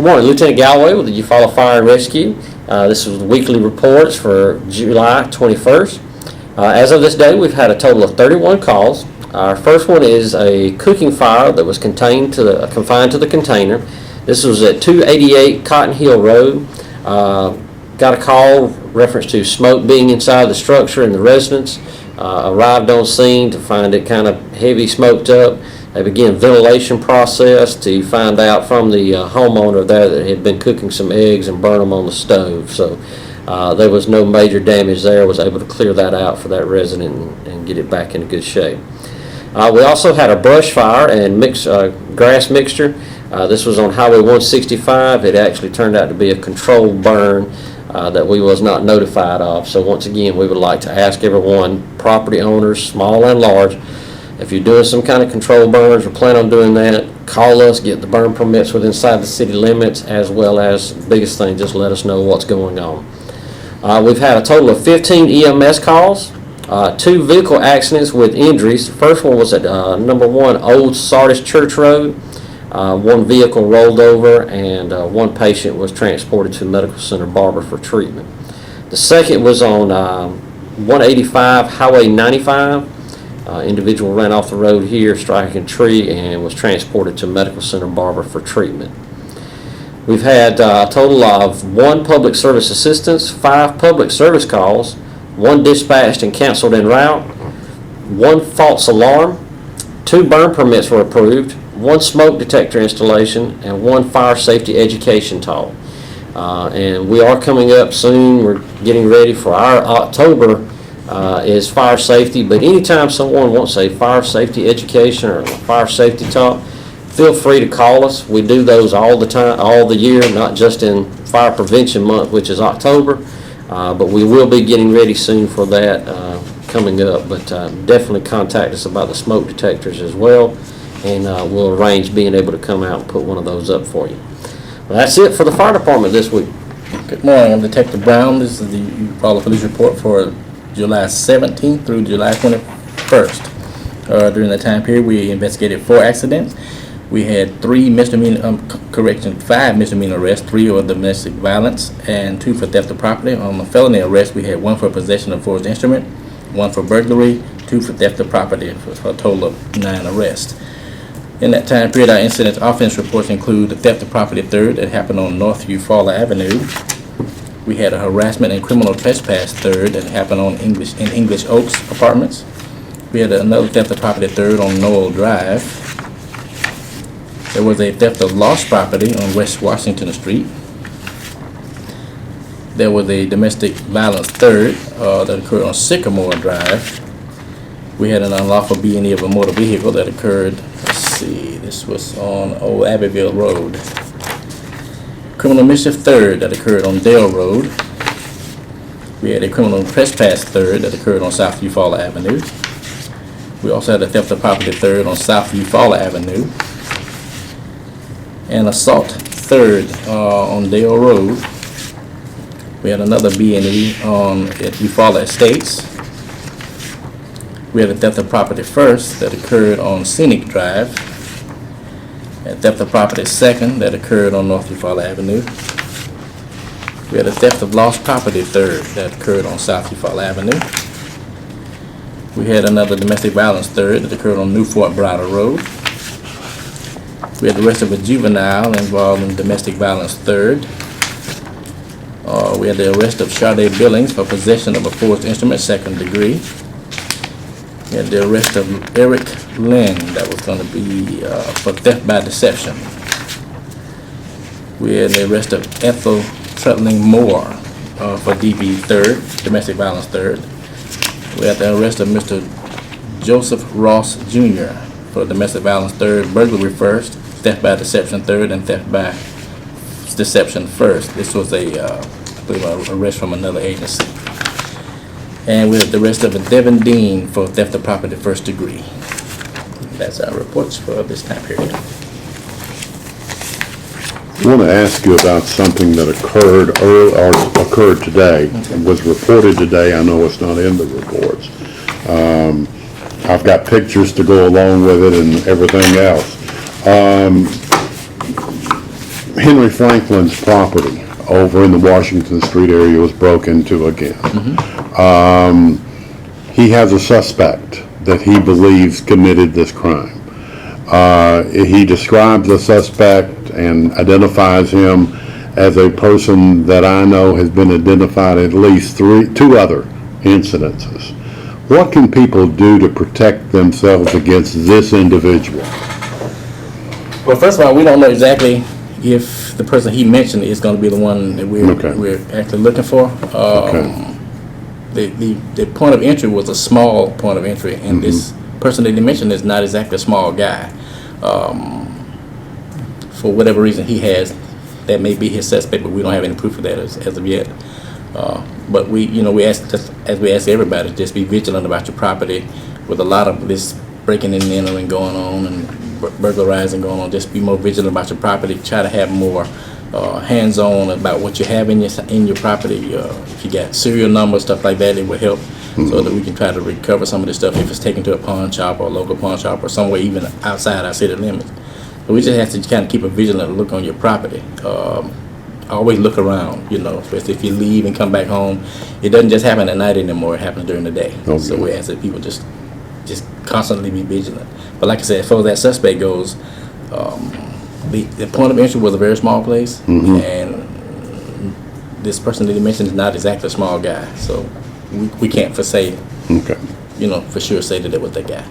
Good morning, Lieutenant Galloway with the Eufaula Fire and Rescue. This is the weekly reports for July 21st. As of this day, we've had a total of 31 calls. Our first one is a cooking fire that was confined to the container. This was at 288 Cotton Hill Road. Got a call reference to smoke being inside the structure and the residence. Arrived on scene to find it kind of heavy smoked up. They began ventilation process to find out from the homeowner there that had been cooking some eggs and burned them on the stove. So there was no major damage there. Was able to clear that out for that resident and get it back in good shape. We also had a brush fire and grass mixture. This was on Highway 165. It actually turned out to be a controlled burn that we was not notified of. So once again, we would like to ask everyone, property owners, small and large, if you're doing some kind of controlled burns or plan on doing that, call us, get the burn permits within inside the city limits, as well as, biggest thing, just let us know what's going on. We've had a total of 15 EMS calls, 2 vehicle accidents with injuries. The first one was at number 1 Old Sardis Church Road. 1 vehicle rolled over and 1 patient was transported to Medical Center Barber for treatment. The second was on 185 Highway 95. Individual ran off the road here, striking a tree, and was transported to Medical Center Barber for treatment. We've had a total of 1 public service assistance, 5 public service calls, 1 dispatched and canceled en route, 1 false alarm, 2 burn permits were approved, 1 smoke detector installation, and 1 fire safety education talk. And we are coming up soon. We're getting ready for our October is fire safety, but anytime someone wants a fire safety education or a fire safety talk, feel free to call us. We do those all the time, all the year, not just in Fire Prevention Month, which is October, but we will be getting ready soon for that coming up. But definitely contact us about the smoke detectors as well, and we'll arrange being able to come out and put one of those up for you. Well, that's it for the fire department this week. Good morning, I'm Detective Brown. This is the Eufaula Police Report for July 17th through July 21st. During that time period, we investigated 4 accidents. We had 5 misdemeanor arrests, 3 for domestic violence, and 2 for theft of property. On the felony arrest, we had 1 for possession of forced instrument, 1 for burglary, 2 for theft of property, for a total of 9 arrests. In that time period, our incident offense reports include the theft of property third that happened on North Eufaula Avenue. We had a harassment and criminal trespass third that happened on English Oaks Apartments. We had another theft of property third on Noel Drive. There was a theft of lost property on West Washington Street. There was a domestic violence third that occurred on Sycamore Drive. We had an unlawful B&E of a motor vehicle that occurred, this was on Old Abbeville Road. Criminal mischief third that occurred on Dale Road. We had a criminal trespass third that occurred on South Eufaula Avenue. We also had a theft of property third on South Eufaula Avenue. And assault third on Dale Road. We had another B&E at Eufaula Estates. We had a theft of property first that occurred on Scenic Drive. A theft of property second that occurred on North Eufaula Avenue. We had a theft of lost property third that occurred on South Eufaula Avenue. We had another domestic violence third that occurred on Newfort Bridle Road. We had the arrest of a juvenile involved in domestic violence third. We had the arrest of Sade Billings for possession of a forced instrument, 2nd degree. We had the arrest of Eric Lynn, that was going to be for theft by deception. We had the arrest of Ethel Trutling Moore for DV third, domestic violence third. We had the arrest of Mr. Joseph Ross Jr. for domestic violence third, burglary first, theft by deception third, and theft by deception first. This was I believe, an arrest from another agency. And we have the arrest of Devin Dean for theft of property 1st degree. That's our reports for this time period. I want to ask you about something that occurred today, and was reported today. I know it's not in the reports. I've got pictures to go along with it and everything else. Henry Franklin's property over in the Washington Street area was broken into again. He has a suspect that he believes committed this crime. He describes the suspect and identifies him as a person that I know has been identified at least two other incidences. What can people do to protect themselves against this individual? Well, first of all, we don't know exactly if the person he mentioned is going to be the one that Okay. we're actually looking for. The point of entry was a small point of entry, and this person that he mentioned is not exactly a small guy. For whatever reason he has, that may be his suspect, but we don't have any proof of that as of yet. But we ask, just as we ask everybody, just be vigilant about your property. With a lot of this breaking and entering going on and burglarizing going on, just be more vigilant about your property. Try to have more hands-on about what you have in your property. If you got serial numbers, stuff like that, it will help so that we can try to recover some of this stuff if it's taken to a pawn shop or a local pawn shop or somewhere even outside our city limits. But we just have to kind of keep a vigilant look on your property. Always look around, especially if you leave and come back home. It doesn't just happen at night anymore, it happens during the day. Okay. So we ask that people just constantly be vigilant. But like I said, as far as that suspect goes, the point of entry was a very small place, and this person that he mentioned is not exactly a small guy. So we can't for sure say that it was that guy.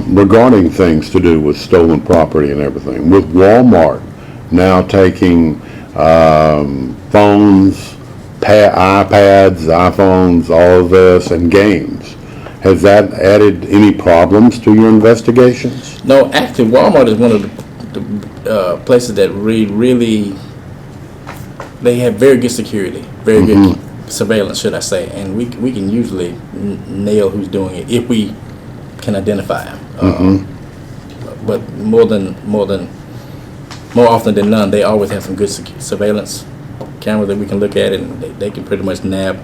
Regarding things to do with stolen property and everything, with Walmart now taking phones, iPads, iPhones, all of this, and games, has that added any problems to your investigations? No, actually, Walmart is one of the places that really they have very good security, very good surveillance, should I say, and we can usually nail who's doing it if we can identify them. But more often than none, they always have some good surveillance cameras that we can look at, and they can pretty much nab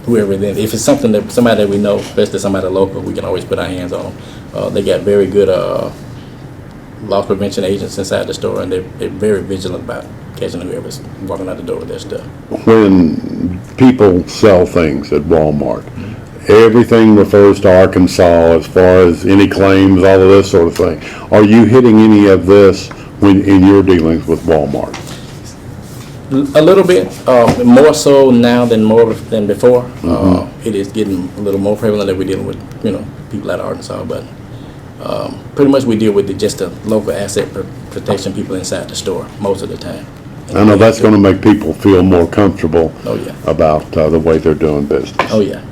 whoever it is. If it's somebody that we know, especially somebody local, we can always put our hands on them. They got very good loss prevention agents inside the store, and they're very vigilant about catching whoever's walking out the door with their stuff. When people sell things at Walmart, everything refers to Arkansas as far as any claims, all of this sort of thing. Are you hitting any of this in your dealings with Walmart? A little bit, more so now than before. It is getting a little more prevalent that we're dealing with, people out of Arkansas, but pretty much we deal with just the local asset protection people inside the store most of the time. I know that's going to make people feel more comfortable Oh, yeah. about the way they're doing business. Oh, yeah.